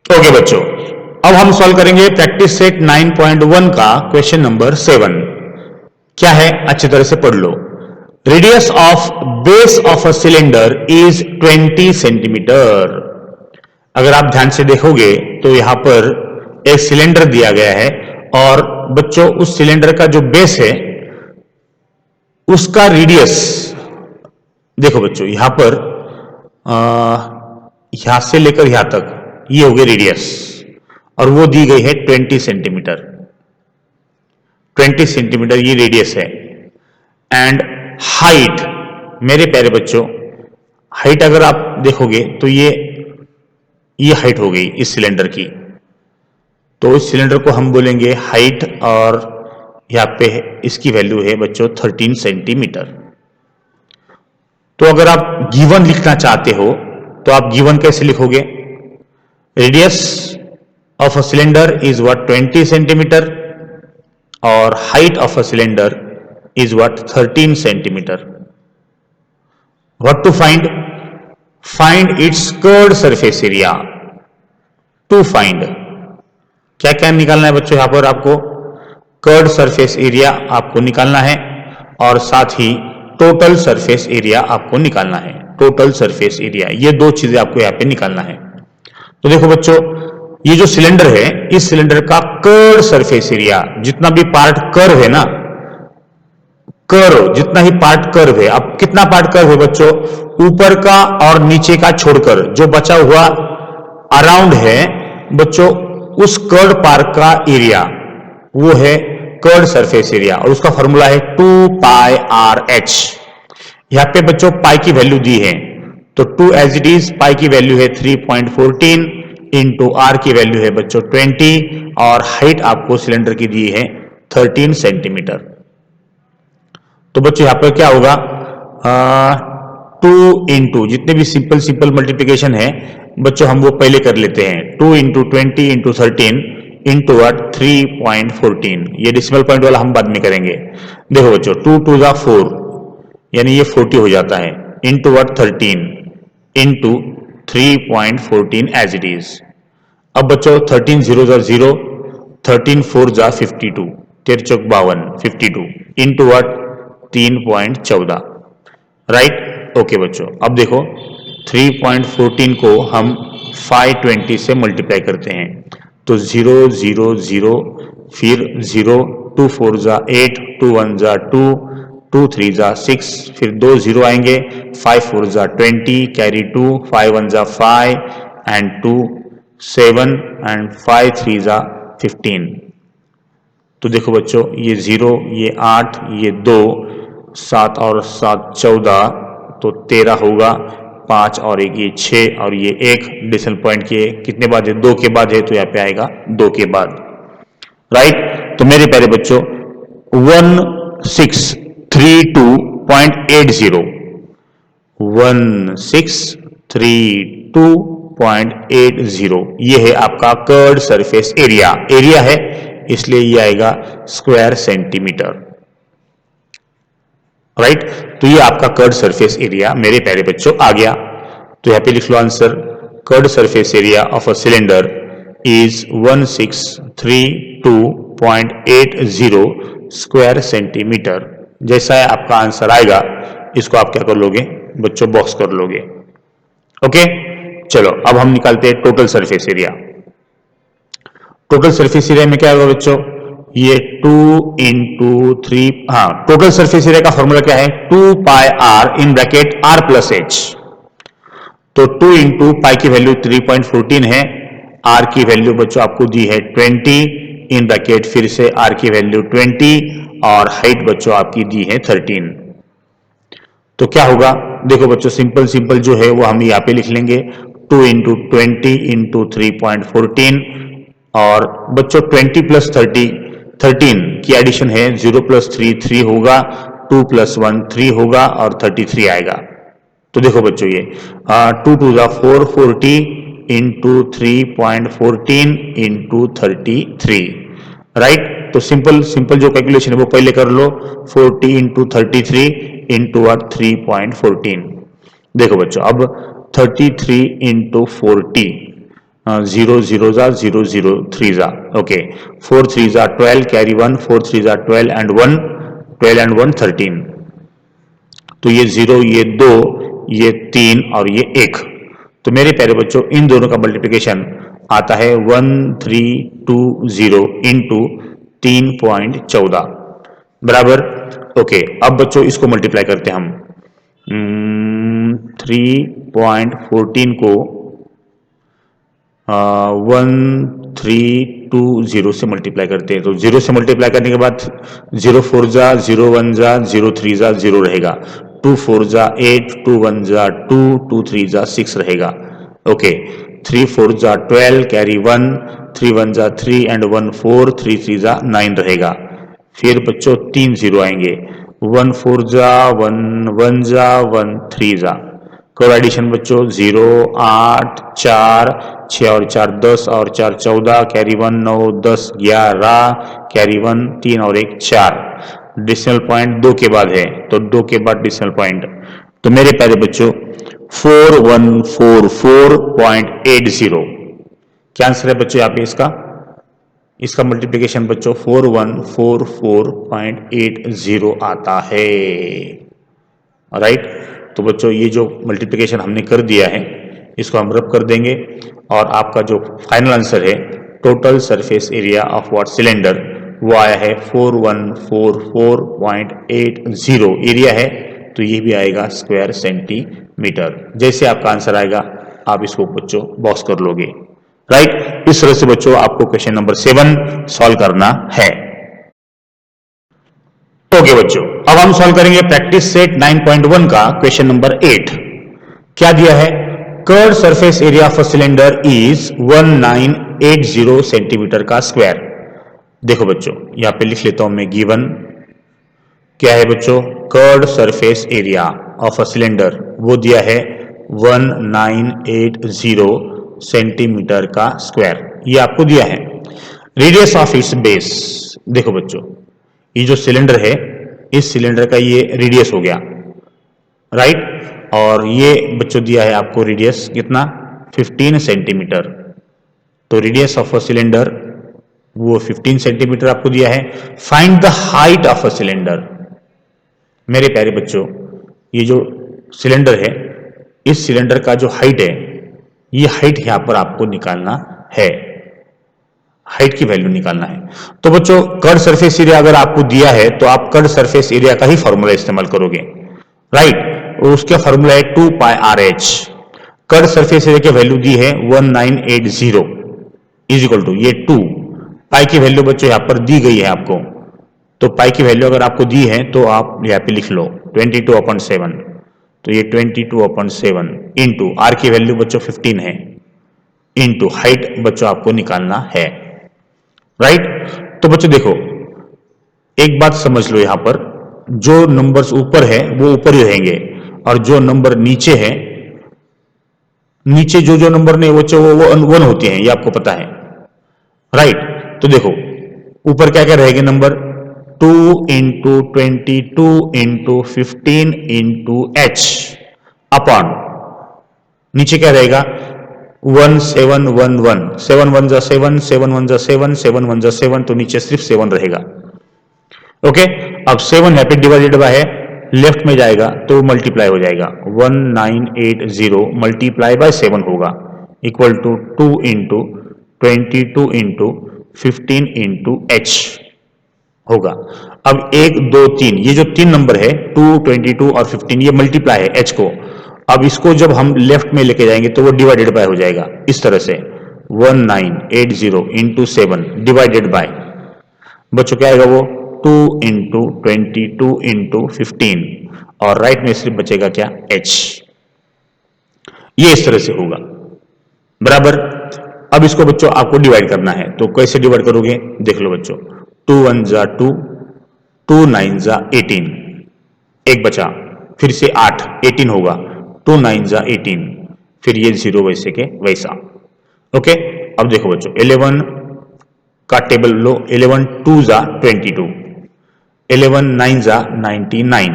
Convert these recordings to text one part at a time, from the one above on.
Okay बच्चों, अब हम सॉल्व करेंगे प्रैक्टिस सेट 9.1 का क्वेश्चन नंबर 7। क्या है अच्छी तरह से पढ़ लो। Radius of base of a cylinder is 20 centimetre. अगर आप ध्यान से देखोगे तो यहां पर एक सिलेंडर दिया गया है और बच्चों उस सिलेंडर का जो बेस है उसका रेडियस देखो बच्चों, यहां पर यहां से लेकर यहां तक ये हो गई रेडियस और वो दी गई है 20 सेंटीमीटर। 20 सेंटीमीटर ये रेडियस है। एंड हाइट, मेरे प्यारे बच्चों, हाइट अगर आप देखोगे तो ये हाइट हो गई इस सिलेंडर की। तो इस सिलेंडर को हम बोलेंगे हाइट और यहां पे इसकी वैल्यू है बच्चों 13 सेंटीमीटर। तो अगर आप गिवन लिखना चाहते हो तो आप गिवन कैसे लिखोगे? Radius of a cylinder is what 20 centimetre और height of a cylinder is what 13 centimetre. What to find? Find its curved surface area. To find क्या क्या निकालना है बच्चों? यहां पर आपको कर्व्ड सरफेस एरिया आपको निकालना है और साथ ही टोटल सरफेस एरिया आपको निकालना है। टोटल सरफेस एरिया, ये दो चीजें आपको यहां पे निकालना है। तो देखो बच्चों, ये जो सिलेंडर है इस सिलेंडर का कर्व सरफेस एरिया, जितना भी पार्ट कर्व है ना, कर्व जितना ही पार्ट कर्व है, अब कितना पार्ट कर्व है बच्चों? ऊपर का और नीचे का छोड़कर जो बचा हुआ अराउंड है बच्चों, उस कर्व पार्ट का एरिया वो है कर्व सरफेस एरिया और उसका फॉर्मूला है 2πr(h). यहां पे बच्चों पाई की वैल्यू दी है तो 2 एज इट इज, पाई की वैल्यू है 3.14 इंटू आर की वैल्यू है बच्चों 20 और हाइट आपको सिलेंडर की दी है 13 सेंटीमीटर। तो बच्चों यहां पर क्या होगा? 2 इंटू जितने भी सिंपल सिंपल मल्टीप्लीकेशन है बच्चों हम वो पहले कर लेते हैं। 2 इंटू 20 इंटू 13 इंटू 3.14, ये डेसिमल पॉइंट वाला हम बाद में करेंगे। देखो बच्चों 2 2 जा 4 यानी ये 40 हो जाता है into 13 into 3.14 as it is. अब बच्चों 13 0 जा 0, 13 4 जा 52, 13 चौक 52, 52 इंटू 3.14, राइट। ओके बच्चों, अब देखो 3.14 को हम 520 से मल्टीप्लाई करते हैं तो 0 0 0 फिर 0, 2 4 जा 8, 2 1 जा 2, 2 3 जा 6, फिर 2 0 आएंगे, 5 4 जा 20, कैरी 2, 5 1 जा 5 एंड 2 7 एंड 5 3 जा 15। तो देखो बच्चों ये 0, ये 8, ये 2, 7 और 7 14, तो 13 होगा, 5 और 1 ये 6 और ये 1 डेसिमल पॉइंट के कितने बाद है? 2 के बाद है तो यहाँ पे आएगा 2 के बाद, राइट। तो मेरे प्यारे बच्चों 1632.80, 1632.80 ये है आपका कर्व्ड सरफेस एरिया। एरिया है इसलिए ये आएगा स्क्वायर सेंटीमीटर, राइट। तो ये आपका कर्व्ड सरफेस एरिया मेरे प्यारे बच्चों आ गया। तो यहां पे लिख लो answer, curved surface area of a cylinder is 1632.80 square centimetre. जैसा है आपका आंसर आएगा इसको आप क्या कर लोगे बच्चों? बॉक्स कर लोगे। ओके चलो अब हम निकालते हैं total surface area. Total surface area में क्या होगा बच्चों? ये 2 इंटू 3, हाँ टोटल सरफेस एरिया का फॉर्मूला क्या है? 2πr in bracket r plus h। तो 2 इंटू पाई की वैल्यू 3.14 है, r की वैल्यू बच्चों आपको दी है 20 इन ब्रैकेट फिर से r की वैल्यू 20 और हाइट बच्चों आपकी दी है 13। तो क्या होगा? देखो बच्चों सिंपल सिंपल जो है वो हम यहाँ पे लिख लेंगे 2 इंटू 20 इंटू 3.14 और बच्चों 20 प्लस 13 की एडिशन है, 0 प्लस 3 3 होगा, 2 प्लस 1 3 होगा और 33 आएगा। तो देखो बच्चों ये 2 2 जा 4, 40 इंटू 3.14 इंटू 33, राइट। तो सिंपल सिंपल जो कैलकुलेशन है वो पहले कर लो, 40 इंटू 33 इंटू 3.14। देखो बच्चों अब 33 इंटू 40 जीरो जीरो जा जीरो जीरो थ्री जा ओके, 4 3 जा 12 कैरी 1, 4 3 जा 12 एंड 1, 12 एंड 1 13, तो ये 0, ये 2, ये 3 और ये 1। तो मेरे प्यारे बच्चों इन दोनों का मल्टीप्लिकेशन आता है 1320 इंटू 3.14 बराबर। ओके, अब बच्चों इसको मल्टीप्लाई करते हैं हम 3.14 को 1320 से मल्टीप्लाई करते हैं, तो 0 से मल्टीप्लाई करने के बाद 0 4 जा 0 1 जा 0 3 जा 0 रहेगा, 2 4 जा 8, 2 1 जा 2, 2 3 जा 6 रहेगा। ओके, 3 4 जा 12 कैरी 1, 3 1 जा 3 एंड 1 4, 3 3 जा 9 रहेगा। फिर बच्चों 3 0 आएंगे, 1 4 जा 1, 1 जा 1, 3 जा। कोड एडिशन बच्चों 0 8 4, 6 और 4 10 और 4 14, कैरी 1 9 10 11, कैरी 1 3 और 1 4। डिसिमल पॉइंट 2 के बाद है, तो 2 के बाद डिसिमल पॉइंट, तो मेरे प्यारे बच्चों 4144.80 क्या आंसर है बच्चों यहाँ पे इसका मल्टीप्लिकेशन बच्चों 4144.80 आता है। राइट, तो बच्चों ये जो मल्टीप्लिकेशन हमने कर दिया है इसको हम रब कर देंगे और आपका जो फाइनल आंसर है total surface area of what cylinder वो आया है 4144.80 एरिया है, तो ये भी आएगा स्क्वायर सेंटीमीटर। जैसे आपका आंसर आएगा आप इसको बच्चों बॉक्स कर लोगे। राइट, इस तरह से बच्चों आपको क्वेश्चन नंबर 7 सॉल्व करना है। ओके बच्चों, अब हम सॉल्व करेंगे प्रैक्टिस सेट 9.1 का क्वेश्चन नंबर 8। क्या दिया है? Curve surface area of cylinder is 1980 centimetre का स्क्वायर। देखो बच्चों यहां पे लिख लेता हूं मैं गिवन क्या है बच्चों, curve surface area of a cylinder वो दिया है 1980 सेंटीमीटर का स्क्वायर, ये आपको दिया है। रेडियस ऑफ इट्स बेस, देखो बच्चों ये जो सिलेंडर है इस सिलेंडर का ये रेडियस हो गया। राइट, और ये बच्चों दिया है आपको रेडियस कितना 15 सेंटीमीटर, तो रेडियस ऑफ अ सिलेंडर वो 15 सेंटीमीटर आपको दिया है। Find the height of a cylinder, मेरे प्यारे बच्चों ये जो सिलेंडर है इस सिलेंडर का जो हाइट है ये हाइट यहां पर आपको निकालना है, हाइट की वैल्यू निकालना है। तो बच्चों कर्व सरफेस एरिया अगर आपको दिया है तो आप कर्व सरफेस एरिया का ही फॉर्मूला इस्तेमाल करोगे। राइट, उसका फॉर्मूला है 2 pi r h. Curve surface area की वैल्यू दी है 1980 इज इक्वल टू ये 2 पाई की वैल्यू बच्चों यहां पर दी गई है आपको, तो पाई की वैल्यू अगर आपको दी है तो आप यहां पे लिख लो 22/7, तो ये 22/7 इंटू आर की वैल्यू बच्चों 15 है इंटू हाइट बच्चों आपको निकालना है। राइट, तो बच्चों देखो एक बात समझ लो, यहां पर जो नंबर्स ऊपर है वो ऊपर ही रहेंगे और जो नंबर नीचे है, नीचे जो जो नंबर नहीं बच्चों वो 1 होते हैं, ये आपको पता है। राइट, तो देखो ऊपर क्या क्या रहेंगे number 2 into 22 into 15 into H upon नीचे क्या रहेगा 1711, 7 1 जा 7, 7 1 जा 7, 7 1 जा 7, तो नीचे सिर्फ 7 रहेगा। ओके, अब 7 यहाँ पे डिवाइडेड बाय है, लेफ्ट में जाएगा तो मल्टीप्लाई हो जाएगा 1980 मल्टीप्लाई बाय 7 होगा equal to 2 into 22 into 15 into H होगा। अब 1 2 3 ये जो 3 नंबर है 2 22 और 15 ये मल्टीप्लाई है एच को, अब इसको जब हम लेफ्ट में लेके जाएंगे तो वो डिवाइडेड बाय हो जाएगा इस तरह से 1980 इंटू 7 डिवाइडेड बाय बच्चों क्या आएगा वो 2 इंटू 22 इंटू 15 और राइट में सिर्फ बचेगा क्या एच, ये इस तरह से होगा बराबर। अब इसको बच्चों आपको डिवाइड करना है, तो कैसे डिवाइड करोगे देख लो बच्चों 2 1 जा 2, 2 9 जा 18, एक बचा फिर से 8 18 होगा 2 9 जा 18, फिर ये 0 वैसे के वैसा। ओके, अब देखो बच्चों 11 का टेबल लो, 11 2 जा 22, 11 9 जा 99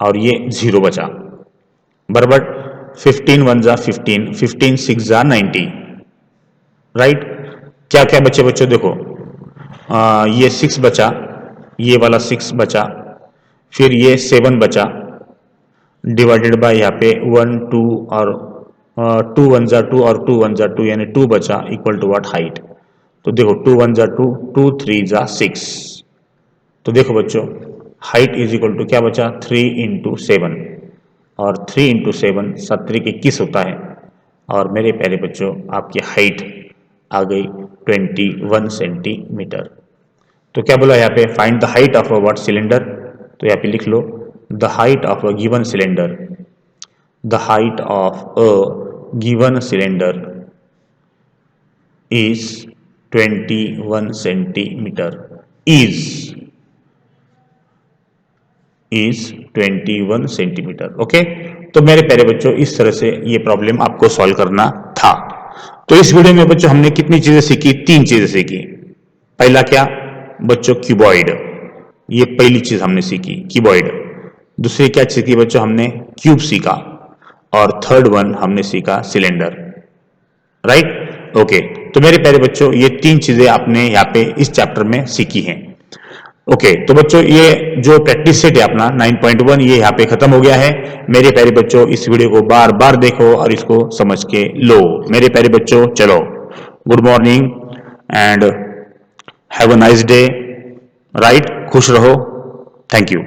और ये 0 बचा बराबर। 15 1 जा 15, 15 6 जा 90, राइट। क्या क्या बचे बच्चों, देखो ये 6 बचा, ये वाला 6 बचा, फिर ये 7 बचा, डिवाइडेड बाय यहाँ पे 1 2 और 2 1 जा 2 और 2 1 जा 2, यानी 2 बचा इक्वल टू व्हाट, हाइट। तो देखो 2 1 जा 2, 2 3 जा 6। तो देखो बच्चों हाइट इज इक्वल टू क्या बचा, 3 इंटू 7, और 3 इंटू 7 7 21 होता है, और मेरे प्यारे बच्चों आपकी हाइट आ गई 21 सेंटीमीटर। तो क्या बोला यहाँ पे, find the height of a what cylinder. तो यहाँ पे लिख लो the height of a given cylinder, the height of a given cylinder is 21 centimetre, is 21 centimetre. Okay, तो मेरे प्यारे बच्चों इस तरह से ये प्रॉब्लम आपको सॉल्व करना था। तो इस वीडियो में बच्चों हमने कितनी चीजें सीखी, 3 चीजें सीखी। पहला क्या बच्चों, क्यूबॉइड, ये पहली चीज हमने सीखी क्यूबॉइड। दूसरी क्या सीखी बच्चों, हमने क्यूब सीखा, और थर्ड वन हमने सीखा सिलेंडर, राइट। ओके, तो मेरे प्यारे बच्चों ये 3 चीजें आपने यहाँ पे इस चैप्टर में सीखी हैं। ओके, तो बच्चों ये जो प्रैक्टिस सेट है अपना 9.1 ये यहाँ पे खत्म हो गया है। मेरे प्यारे बच्चों इस वीडियो को बार बार देखो और इसको समझ के लो। मेरे प्यारे बच्चों चलो, good morning and have a nice day, right. खुश रहो, थैंक यू।